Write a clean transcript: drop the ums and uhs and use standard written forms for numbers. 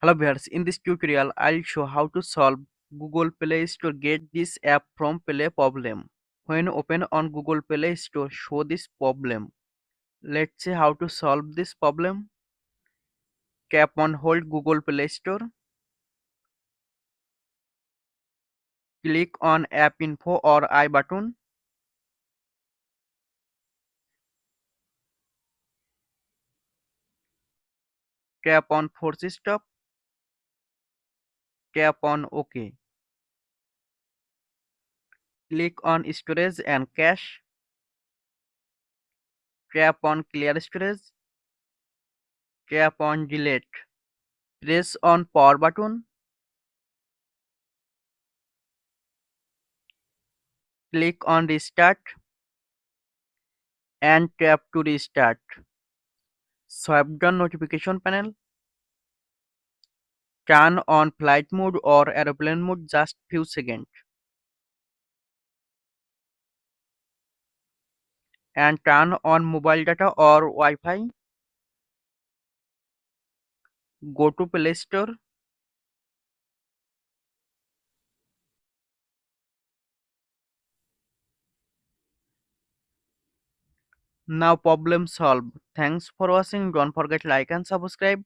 Hello viewers, in this tutorial I'll show how to solve Google Play Store get this app from Play problem. When open on Google Play Store, show this problem. Let's see how to solve this problem. Tap on hold Google Play Store. Click on app info or I button. Tap on force stop. Tap on OK. Click on storage and cache. Tap on clear storage. Tap on delete. Press on power button. Click on restart and tap to restart. Swipe down notification panel. Turn on flight mode or airplane mode just few seconds and turn on mobile data or Wi-Fi. Go to Play Store. Now problem solved. Thanks for watching. Don't forget like and subscribe.